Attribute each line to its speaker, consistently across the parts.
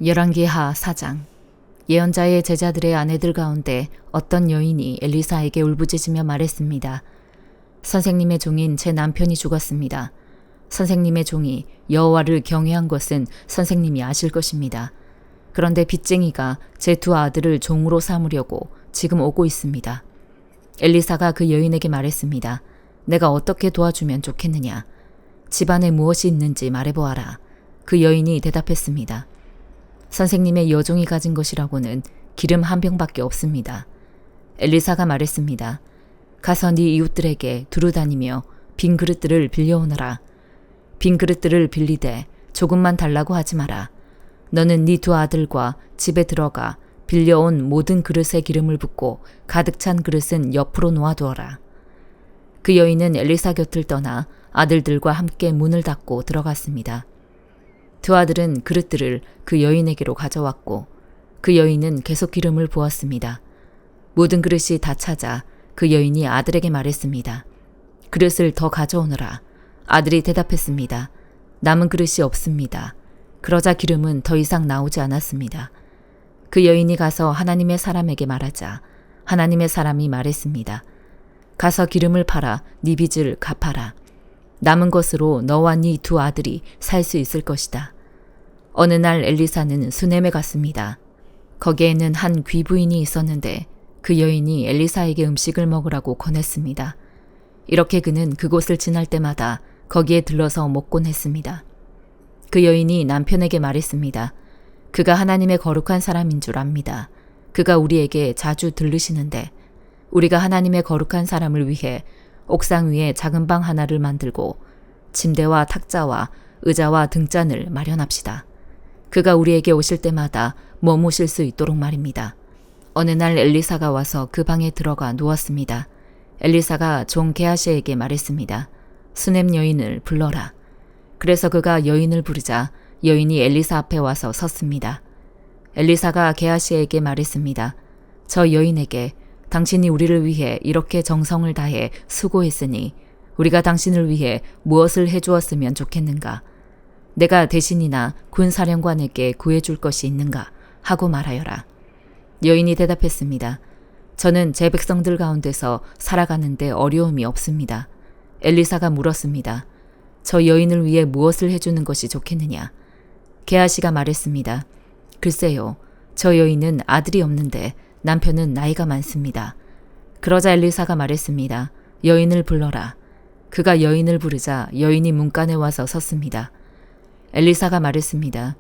Speaker 1: 열왕기하 4장. 예언자의 제자들의 아내들 가운데 어떤 여인이 엘리사에게 울부짖으며 말했습니다. 선생님의 종인 제 남편이 죽었습니다. 선생님의 종이 여호와를 경외한 것은 선생님이 아실 것입니다. 그런데 빚쟁이가 제 두 아들을 종으로 삼으려고 지금 오고 있습니다. 엘리사가 그 여인에게 말했습니다. 내가 어떻게 도와주면 좋겠느냐? 집안에 무엇이 있는지 말해보아라. 그 여인이 대답했습니다. 선생님의 여종이 가진 것이라고는 기름 한 병밖에 없습니다. 엘리사가 말했습니다. 가서 네 이웃들에게 두루 다니며 빈 그릇들을 빌려오너라. 빈 그릇들을 빌리되 조금만 달라고 하지 마라. 너는 네 두 아들과 집에 들어가 빌려온 모든 그릇에 기름을 붓고 가득 찬 그릇은 옆으로 놓아두어라. 그 여인은 엘리사 곁을 떠나 아들들과 함께 문을 닫고 들어갔습니다. 두 아들은 그릇들을 그 여인에게로 가져왔고 그 여인은 계속 기름을 부었습니다. 모든 그릇이 다 차자 그 여인이 아들에게 말했습니다. 그릇을 더 가져오너라. 아들이 대답했습니다. 남은 그릇이 없습니다. 그러자 기름은 더 이상 나오지 않았습니다. 그 여인이 가서 하나님의 사람에게 말하자 하나님의 사람이 말했습니다. 가서 기름을 팔아 네 빚을 갚아라. 남은 것으로 너와 네 두 아들이 살 수 있을 것이다. 어느 날 엘리사는 수넴에 갔습니다. 거기에는 한 귀부인이 있었는데 그 여인이 엘리사에게 음식을 먹으라고 권했습니다. 이렇게 그는 그곳을 지날 때마다 거기에 들러서 먹곤 했습니다. 그 여인이 남편에게 말했습니다. 그가 하나님의 거룩한 사람인 줄 압니다. 그가 우리에게 자주 들르시는데 우리가 하나님의 거룩한 사람을 위해 옥상 위에 작은 방 하나를 만들고 침대와 탁자와 의자와 등잔을 마련합시다. 그가 우리에게 오실 때마다 머무실 수 있도록 말입니다. 어느 날 엘리사가 와서 그 방에 들어가 누웠습니다. 엘리사가 종 게하시에게 말했습니다. 수넴 여인을 불러라. 그래서 그가 여인을 부르자 여인이 엘리사 앞에 와서 섰습니다. 엘리사가 게하시에게 말했습니다. 저 여인에게 당신이 우리를 위해 이렇게 정성을 다해 수고했으니 우리가 당신을 위해 무엇을 해주었으면 좋겠는가? 내가 대신이나 군사령관에게 구해줄 것이 있는가? 하고 말하여라. 여인이 대답했습니다. 저는 제 백성들 가운데서 살아가는데 어려움이 없습니다. 엘리사가 물었습니다. 저 여인을 위해 무엇을 해주는 것이 좋겠느냐? 게하시가 말했습니다. 글쎄요, 저 여인은 아들이 없는데 남편은 나이가 많습니다. 그러자 엘리사가 말했습니다. 여인을 불러라. 그가 여인을 부르자 여인이 문간에 와서 섰습니다. 엘리사가 말했습니다.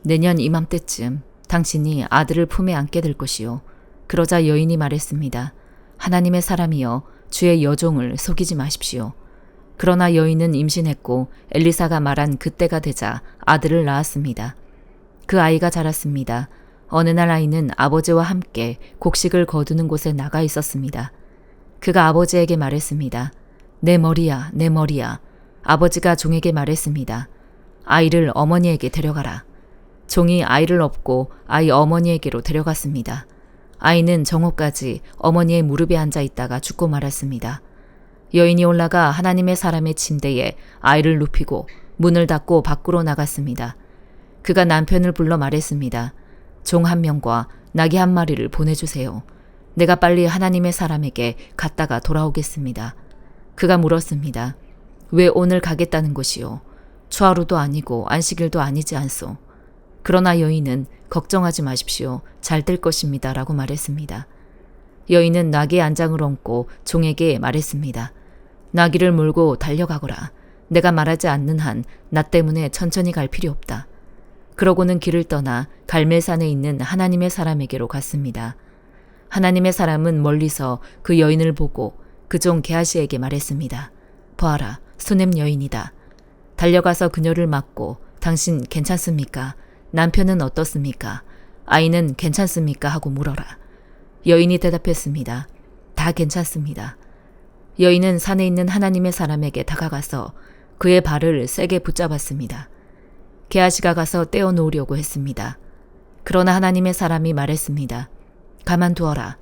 Speaker 1: 내년 이맘때쯤 당신이 아들을 품에 안게 될 것이요. 그러자 여인이 말했습니다. 하나님의 사람이여 주의 여종을 속이지 마십시오. 그러나 여인은 임신했고 엘리사가 말한 그때가 되자 아들을 낳았습니다. 그 아이가 자랐습니다. 어느 날 아이는 아버지와 함께 곡식을 거두는 곳에 나가 있었습니다. 그가 아버지에게 말했습니다. 내 머리야, 내 머리야. 아버지가 종에게 말했습니다. 아이를 어머니에게 데려가라. 종이 아이를 업고 아이 어머니에게로 데려갔습니다. 아이는 정오까지 어머니의 무릎에 앉아 있다가 죽고 말았습니다. 여인이 올라가 하나님의 사람의 침대에 아이를 눕히고 문을 닫고 밖으로 나갔습니다. 그가 남편을 불러 말했습니다. 종 한 명과 나귀 한 마리를 보내주세요. 내가 빨리 하나님의 사람에게 갔다가 돌아오겠습니다. 그가 물었습니다. 왜 오늘 가겠다는 것이요? 추하루도 아니고 안식일도 아니지 않소. 그러나 여인은 걱정하지 마십시오. 잘 될 것입니다. 라고 말했습니다. 여인은 나귀의 안장을 얹고 종에게 말했습니다. 나귀를 몰고 달려가거라. 내가 말하지 않는 한 나 때문에 천천히 갈 필요 없다. 그러고는 길을 떠나 갈멜산에 있는 하나님의 사람에게로 갔습니다. 하나님의 사람은 멀리서 그 여인을 보고 그 종 게하시에게 말했습니다. 보아라, 수넴 여인이다. 달려가서 그녀를 맞고 당신 괜찮습니까? 남편은 어떻습니까? 아이는 괜찮습니까? 하고 물어라. 여인이 대답했습니다. 다 괜찮습니다. 여인은 산에 있는 하나님의 사람에게 다가가서 그의 발을 세게 붙잡았습니다. 게하시가 가서 떼어놓으려고 했습니다. 그러나 하나님의 사람이 말했습니다. 가만두어라.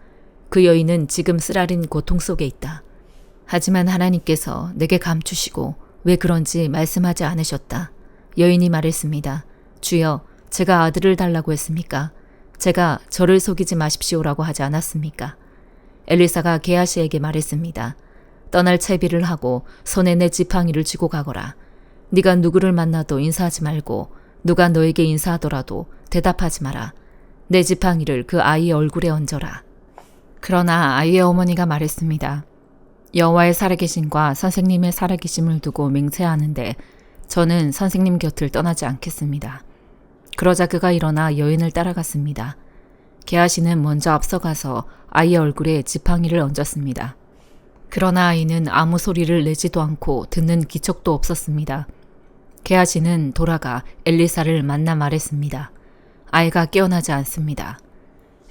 Speaker 1: 그 여인은 지금 쓰라린 고통 속에 있다. 하지만 하나님께서 내게 감추시고 왜 그런지 말씀하지 않으셨다. 여인이 말했습니다. 주여, 제가 아들을 달라고 했습니까? 제가 저를 속이지 마십시오라고 하지 않았습니까? 엘리사가 게하시에게 말했습니다. 떠날 채비를 하고 손에 내 지팡이를 쥐고 가거라. 네가 누구를 만나도 인사하지 말고 누가 너에게 인사하더라도 대답하지 마라. 내 지팡이를 그 아이의 얼굴에 얹어라. 그러나 아이의 어머니가 말했습니다. 여호와의 살아계심과 선생님의 살아계심을 두고 맹세하는데 저는 선생님 곁을 떠나지 않겠습니다. 그러자 그가 일어나 여인을 따라갔습니다. 게하시는 먼저 앞서가서 아이의 얼굴에 지팡이를 얹었습니다. 그러나 아이는 아무 소리를 내지도 않고 듣는 기척도 없었습니다. 게하시는 돌아가 엘리사를 만나 말했습니다. 아이가 깨어나지 않습니다.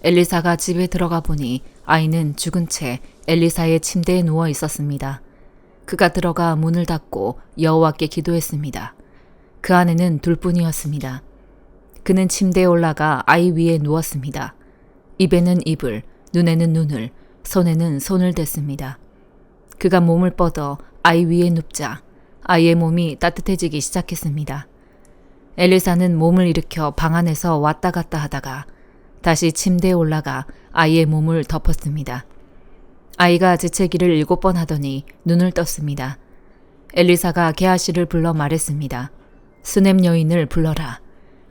Speaker 1: 엘리사가 집에 들어가 보니 아이는 죽은 채 엘리사의 침대에 누워 있었습니다. 그가 들어가 문을 닫고 여호와께 기도했습니다. 그 안에는 둘뿐이었습니다. 그는 침대에 올라가 아이 위에 누웠습니다. 입에는 입을, 눈에는 눈을, 손에는 손을 댔습니다. 그가 몸을 뻗어 아이 위에 눕자 아이의 몸이 따뜻해지기 시작했습니다. 엘리사는 몸을 일으켜 방 안에서 왔다 갔다 하다가 다시 침대에 올라가 아이의 몸을 덮었습니다. 아이가 재채기를 7번 하더니 눈을 떴습니다. 엘리사가 게하시를 불러 말했습니다. 수넴 여인을 불러라.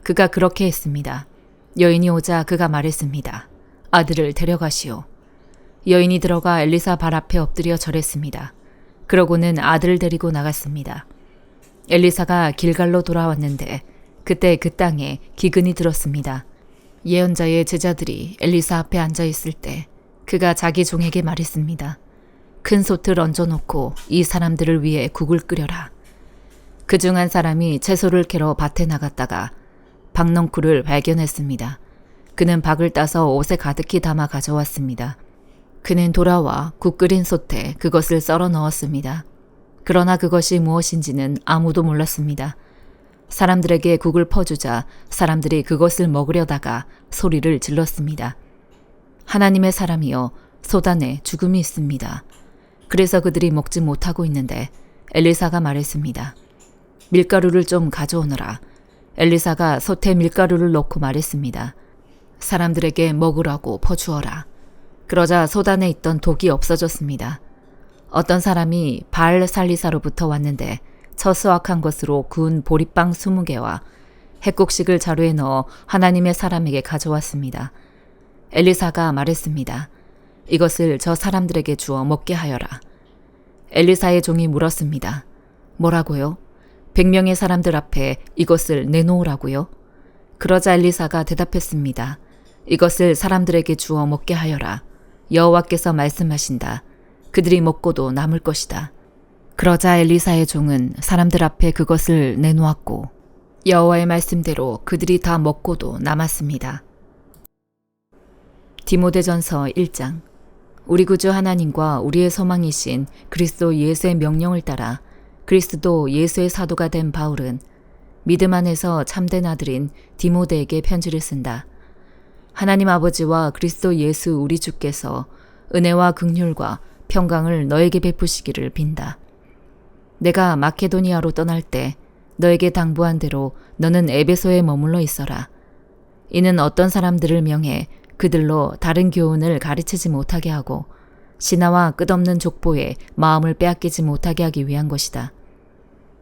Speaker 1: 그가 그렇게 했습니다. 여인이 오자 그가 말했습니다. 아들을 데려가시오. 여인이 들어가 엘리사 발 앞에 엎드려 절했습니다. 그러고는 아들을 데리고 나갔습니다. 엘리사가 길갈로 돌아왔는데 그때 그 땅에 기근이 들었습니다. 예언자의 제자들이 엘리사 앞에 앉아 있을 때 그가 자기 종에게 말했습니다. 큰 솥을 얹어놓고 이 사람들을 위해 국을 끓여라. 그중 한 사람이 채소를 캐러 밭에 나갔다가 박넝쿨을 발견했습니다. 그는 박을 따서 옷에 가득히 담아 가져왔습니다. 그는 돌아와 국 끓인 솥에 그것을 썰어 넣었습니다. 그러나 그것이 무엇인지는 아무도 몰랐습니다. 사람들에게 국을 퍼주자 사람들이 그것을 먹으려다가 소리를 질렀습니다. 하나님의 사람이여, 솥 안에 죽음이 있습니다. 그래서 그들이 먹지 못하고 있는데 엘리사가 말했습니다. 밀가루를 좀 가져오너라. 엘리사가 솥에 밀가루를 넣고 말했습니다. 사람들에게 먹으라고 퍼주어라. 그러자 솥 안에 있던 독이 없어졌습니다. 어떤 사람이 바알 살리사로부터 왔는데 처수확한 것으로 구운 보리빵 20개와 핵곡식을 자루에 넣어 하나님의 사람에게 가져왔습니다. 엘리사가 말했습니다. 이것을 저 사람들에게 주어 먹게 하여라. 엘리사의 종이 물었습니다. 뭐라고요? 100명의 사람들 앞에 이것을 내놓으라고요? 그러자 엘리사가 대답했습니다. 이것을 사람들에게 주어 먹게 하여라. 여호와께서 말씀하신다. 그들이 먹고도 남을 것이다. 그러자 엘리사의 종은 사람들 앞에 그것을 내놓았고 여호와의 말씀대로 그들이 다 먹고도 남았습니다. 디모데전서 1장. 우리 구주 하나님과 우리의 소망이신 그리스도 예수의 명령을 따라 그리스도 예수의 사도가 된 바울은 믿음 안에서 참된 아들인 디모데에게 편지를 쓴다. 하나님 아버지와 그리스도 예수 우리 주께서 은혜와 긍휼과 평강을 너에게 베푸시기를 빈다. 내가 마케도니아로 떠날 때 너에게 당부한 대로 너는 에베소에 머물러 있어라. 이는 어떤 사람들을 명해 그들로 다른 교훈을 가르치지 못하게 하고 신하와 끝없는 족보에 마음을 빼앗기지 못하게 하기 위한 것이다.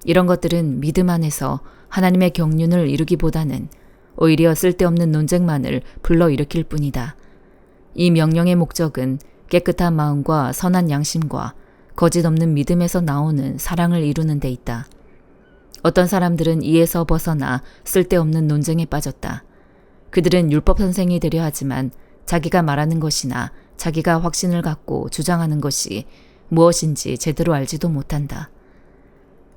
Speaker 1: 이런 것들은 믿음 안에서 하나님의 경륜을 이루기보다는 오히려 쓸데없는 논쟁만을 불러일으킬 뿐이다. 이 명령의 목적은 깨끗한 마음과 선한 양심과 거짓 없는 믿음에서 나오는 사랑을 이루는 데 있다. 어떤 사람들은 이에서 벗어나 쓸데없는 논쟁에 빠졌다. 그들은 율법 선생이 되려 하지만 자기가 말하는 것이나 자기가 확신을 갖고 주장하는 것이 무엇인지 제대로 알지도 못한다.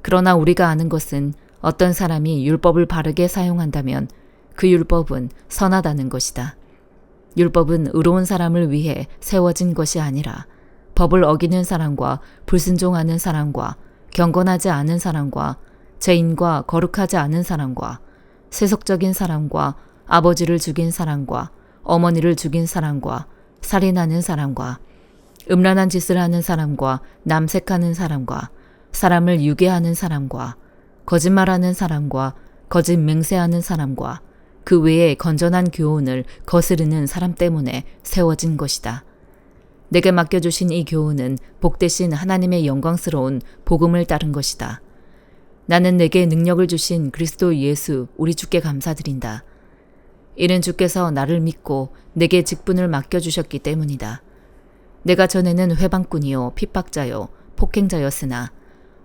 Speaker 1: 그러나 우리가 아는 것은 어떤 사람이 율법을 바르게 사용한다면 그 율법은 선하다는 것이다. 율법은 의로운 사람을 위해 세워진 것이 아니라 법을 어기는 사람과 불순종하는 사람과 경건하지 않은 사람과 죄인과 거룩하지 않은 사람과 세속적인 사람과 아버지를 죽인 사람과 어머니를 죽인 사람과 살인하는 사람과 음란한 짓을 하는 사람과 남색하는 사람과 사람을 유괴하는 사람과 거짓말하는 사람과 거짓 맹세하는 사람과 그 외에 건전한 교훈을 거스르는 사람 때문에 세워진 것이다. 내게 맡겨주신 이 교훈은 복되신 하나님의 영광스러운 복음을 따른 것이다. 나는 내게 능력을 주신 그리스도 예수 우리 주께 감사드린다. 이는 주께서 나를 믿고 내게 직분을 맡겨주셨기 때문이다. 내가 전에는 회방꾼이요 핍박자요 폭행자였으나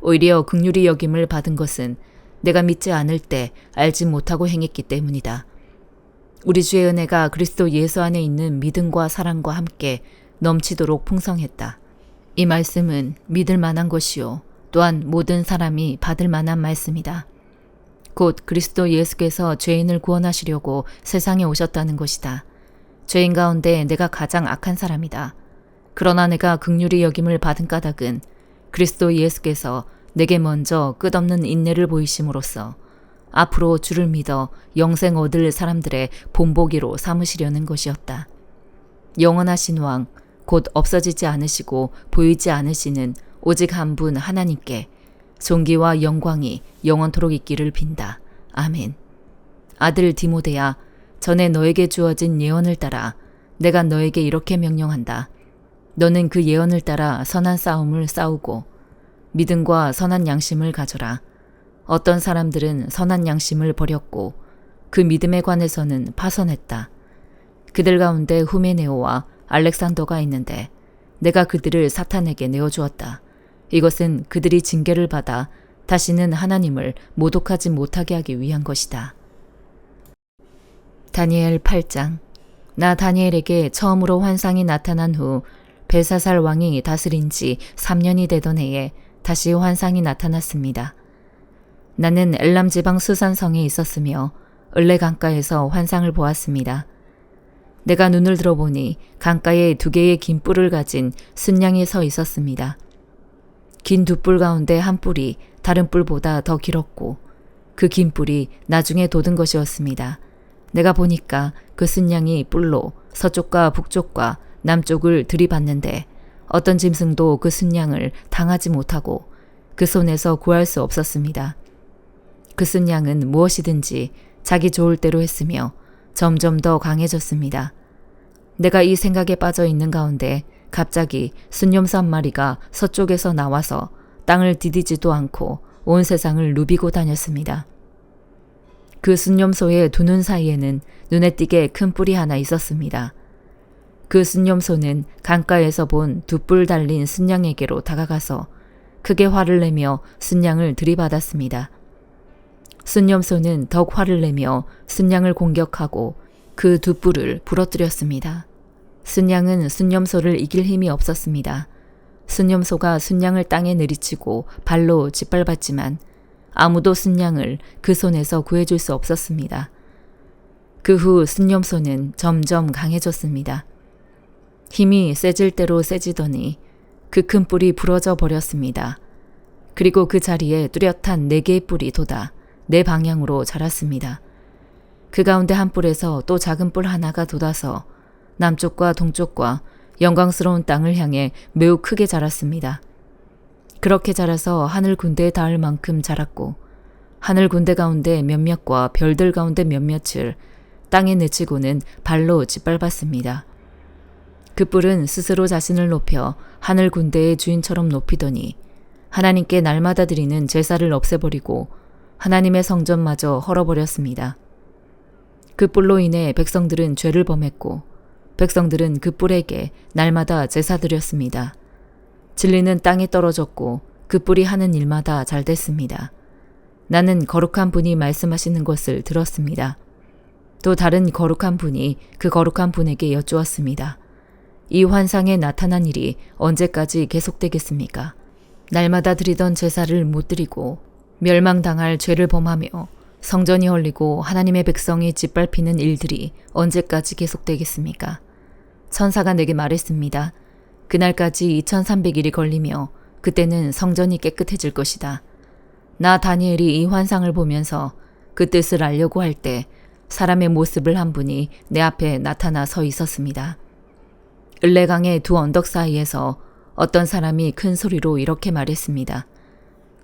Speaker 1: 오히려 긍휼히 여김을 받은 것은 내가 믿지 않을 때 알지 못하고 행했기 때문이다. 우리 주의 은혜가 그리스도 예수 안에 있는 믿음과 사랑과 함께 넘치도록 풍성했다. 이 말씀은 믿을 만한 것이요 또한 모든 사람이 받을 만한 말씀이다. 곧 그리스도 예수께서 죄인을 구원하시려고 세상에 오셨다는 것이다. 죄인 가운데 내가 가장 악한 사람이다. 그러나 내가 긍휼히 여김을 받은 까닭은 그리스도 예수께서 내게 먼저 끝없는 인내를 보이심으로써 앞으로 주를 믿어 영생 얻을 사람들의 본보기로 삼으시려는 것이었다. 영원하신 왕, 곧 없어지지 않으시고 보이지 않으시는 오직 한 분 하나님께 존귀와 영광이 영원토록 있기를 빈다. 아멘. 아들 디모데야, 전에 너에게 주어진 예언을 따라 내가 너에게 이렇게 명령한다. 너는 그 예언을 따라 선한 싸움을 싸우고 믿음과 선한 양심을 가져라. 어떤 사람들은 선한 양심을 버렸고 그 믿음에 관해서는 파손했다. 그들 가운데 후메네오와 알렉산더가 있는데 내가 그들을 사탄에게 내어주었다. 이것은 그들이 징계를 받아 다시는 하나님을 모독하지 못하게 하기 위한 것이다. 다니엘 8장. 나 다니엘에게 처음으로 환상이 나타난 후 벨사살 왕이 다스린 지 3년이 되던 해에 다시 환상이 나타났습니다. 나는 엘람 지방 수산성에 있었으며 을레 강가에서 환상을 보았습니다. 내가 눈을 들어보니 강가에 2개의 긴 뿔을 가진 순양이 서 있었습니다. 긴 2뿔 가운데 한 뿔이 다른 뿔보다 더 길었고 그 긴 뿔이 나중에 돋은 것이었습니다. 내가 보니까 그 순양이 뿔로 서쪽과 북쪽과 남쪽을 들이받는데 어떤 짐승도 그 순양을 당하지 못하고 그 손에서 구할 수 없었습니다. 그 순양은 무엇이든지 자기 좋을 대로 했으며 점점 더 강해졌습니다. 내가 이 생각에 빠져 있는 가운데 갑자기 순념소 한 마리가 서쪽에서 나와서 땅을 디디지도 않고 온 세상을 누비고 다녔습니다. 그 순념소의 2눈 사이에는 눈에 띄게 큰 뿔이 하나 있었습니다. 그 순념소는 강가에서 본 2뿔 달린 순양에게로 다가가서 크게 화를 내며 순양을 들이받았습니다. 순념소는 더욱 화를 내며 순양을 공격하고 그 2뿔을 부러뜨렸습니다. 순양은 순념소를 이길 힘이 없었습니다. 순념소가 순양을 땅에 내리치고 발로 짓밟았지만 아무도 순양을 그 손에서 구해줄 수 없었습니다. 그 후 순념소는 점점 강해졌습니다. 힘이 세질 대로 세지더니 그 큰 뿔이 부러져 버렸습니다. 그리고 그 자리에 뚜렷한 4개의 뿔이 돋아 4방향으로 자랐습니다. 그 가운데 한 뿔에서 또 작은 뿔 하나가 돋아서 남쪽과 동쪽과 영광스러운 땅을 향해 매우 크게 자랐습니다. 그렇게 자라서 하늘 군대에 닿을 만큼 자랐고 하늘 군대 가운데 몇몇과 별들 가운데 몇몇을 땅에 내치고는 발로 짓밟았습니다. 그 뿔은 스스로 자신을 높여 하늘 군대의 주인처럼 높이더니 하나님께 날마다 드리는 제사를 없애버리고 하나님의 성전마저 헐어버렸습니다. 그 뿔로 인해 백성들은 죄를 범했고 백성들은 그 뿔에게 날마다 제사 드렸습니다. 진리는 땅에 떨어졌고 그 뿔이 하는 일마다 잘 됐습니다. 나는 거룩한 분이 말씀하시는 것을 들었습니다. 또 다른 거룩한 분이 그 거룩한 분에게 여쭈었습니다. 이 환상에 나타난 일이 언제까지 계속되겠습니까? 날마다 드리던 제사를 못 드리고 멸망당할 죄를 범하며 성전이 헐리고 하나님의 백성이 짓밟히는 일들이 언제까지 계속되겠습니까? 천사가 내게 말했습니다. 그날까지 2300일이 걸리며 그때는 성전이 깨끗해질 것이다. 나 다니엘이 이 환상을 보면서 그 뜻을 알려고 할 때 사람의 모습을 한 분이 내 앞에 나타나 서 있었습니다. 을레강의 2 언덕 사이에서 어떤 사람이 큰 소리로 이렇게 말했습니다.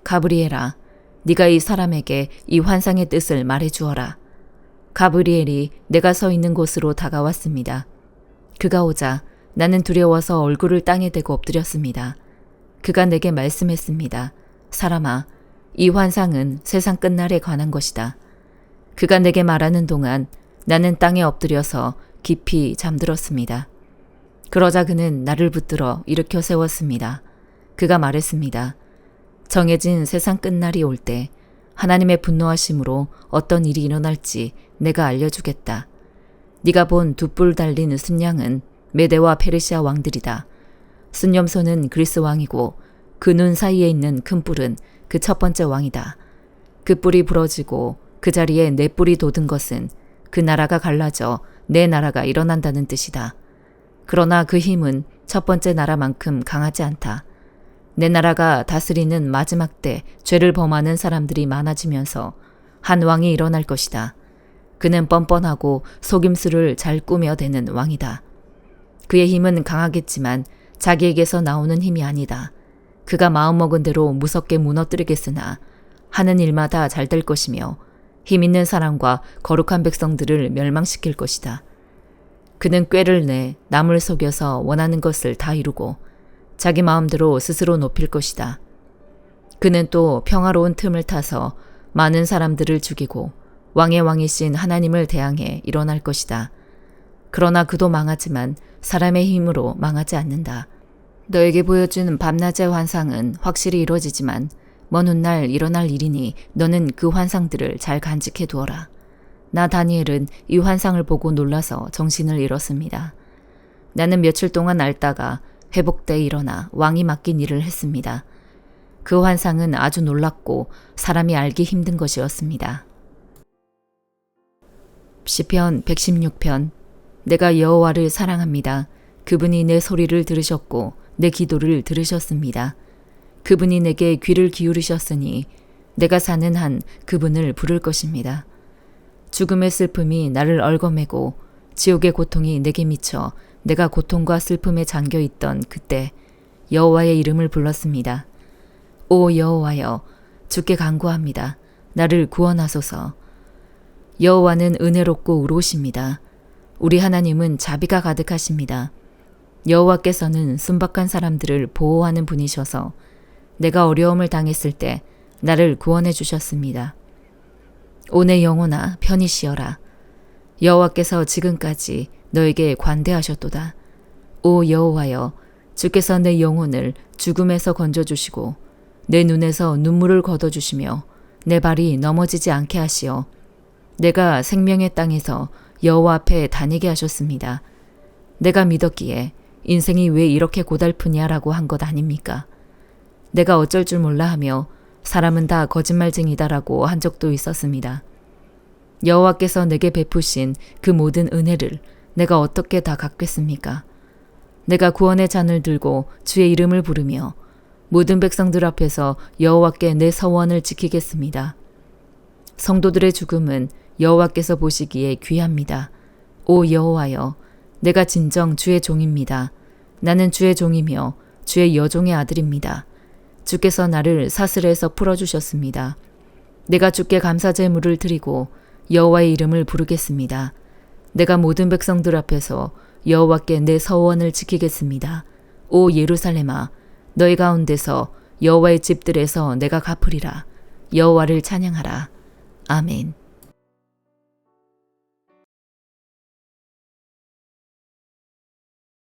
Speaker 1: 가브리엘아, 네가 이 사람에게 이 환상의 뜻을 말해 주어라. 가브리엘이 내가 서 있는 곳으로 다가왔습니다. 그가 오자 나는 두려워서 얼굴을 땅에 대고 엎드렸습니다. 그가 내게 말씀했습니다. 사람아, 이 환상은 세상 끝날에 관한 것이다. 그가 내게 말하는 동안 나는 땅에 엎드려서 깊이 잠들었습니다. 그러자 그는 나를 붙들어 일으켜 세웠습니다. 그가 말했습니다. 정해진 세상 끝날이 올 때 하나님의 분노하심으로 어떤 일이 일어날지 내가 알려주겠다. 네가 본 두 뿔 달린 순양은 메대와 페르시아 왕들이다. 순념소는 그리스 왕이고 그 눈 사이에 있는 큰 뿔은 그 첫 번째 왕이다. 그 뿔이 부러지고 그 자리에 네 뿔이 돋은 것은 그 나라가 갈라져 네 나라가 일어난다는 뜻이다. 그러나 그 힘은 첫 번째 나라만큼 강하지 않다. 내 나라가 다스리는 마지막 때 죄를 범하는 사람들이 많아지면서 한 왕이 일어날 것이다. 그는 뻔뻔하고 속임수를 잘 꾸며대는 왕이다. 그의 힘은 강하겠지만 자기에게서 나오는 힘이 아니다. 그가 마음먹은 대로 무섭게 무너뜨리겠으나 하는 일마다 잘 될 것이며 힘 있는 사람과 거룩한 백성들을 멸망시킬 것이다. 그는 꾀를 내 남을 속여서 원하는 것을 다 이루고 자기 마음대로 스스로 높일 것이다. 그는 또 평화로운 틈을 타서 많은 사람들을 죽이고 왕의 왕이신 하나님을 대항해 일어날 것이다. 그러나 그도 망하지만 사람의 힘으로 망하지 않는다. 너에게 보여준 밤낮의 환상은 확실히 이루어지지만 먼 훗날 일어날 일이니 너는 그 환상들을 잘 간직해 두어라. 나 다니엘은 이 환상을 보고 놀라서 정신을 잃었습니다. 나는 며칠 동안 앓다가 회복돼 일어나 왕이 맡긴 일을 했습니다. 그 환상은 아주 놀랍고 사람이 알기 힘든 것이었습니다. 시편 116편. 내가 여호와를 사랑합니다. 그분이 내 소리를 들으셨고 내 기도를 들으셨습니다. 그분이 내게 귀를 기울이셨으니 내가 사는 한 그분을 부를 것입니다. 죽음의 슬픔이 나를 얽어매고 지옥의 고통이 내게 미쳐 내가 고통과 슬픔에 잠겨있던 그때 여호와의 이름을 불렀습니다. 오 여호와여, 주께 간구합니다. 나를 구원하소서. 여호와는 은혜롭고 의로우십니다. 우리 하나님은 자비가 가득하십니다. 여호와께서는 순박한 사람들을 보호하는 분이셔서 내가 어려움을 당했을 때 나를 구원해 주셨습니다. 오 내 영혼아, 편히 쉬어라. 여호와께서 지금까지 너에게 관대하셨도다. 오 여호와여, 주께서 내 영혼을 죽음에서 건져주시고 내 눈에서 눈물을 걷어주시며 내 발이 넘어지지 않게 하시어 내가 생명의 땅에서 여호와 앞에 다니게 하셨습니다. 내가 믿었기에 인생이 왜 이렇게 고달프냐라고 한 것 아닙니까? 내가 어쩔 줄 몰라 하며 사람은 다 거짓말쟁이다라고 한 적도 있었습니다. 여호와께서 내게 베푸신 그 모든 은혜를 내가 어떻게 다 갚겠습니까? 내가 구원의 잔을 들고 주의 이름을 부르며 모든 백성들 앞에서 여호와께 내 서원을 지키겠습니다. 성도들의 죽음은 여호와께서 보시기에 귀합니다. 오 여호와여, 내가 진정 주의 종입니다. 나는 주의 종이며 주의 여종의 아들입니다. 주께서 나를 사슬에서 풀어주셨습니다. 내가 주께 감사 제물을 드리고 여호와의 이름을 부르겠습니다. 내가 모든 백성들 앞에서 여호와께 내 서원을 지키겠습니다. 오 예루살렘아, 너희 가운데서 여호와의 집들에서 내가 갚으리라. 여호와를 찬양하라. 아멘.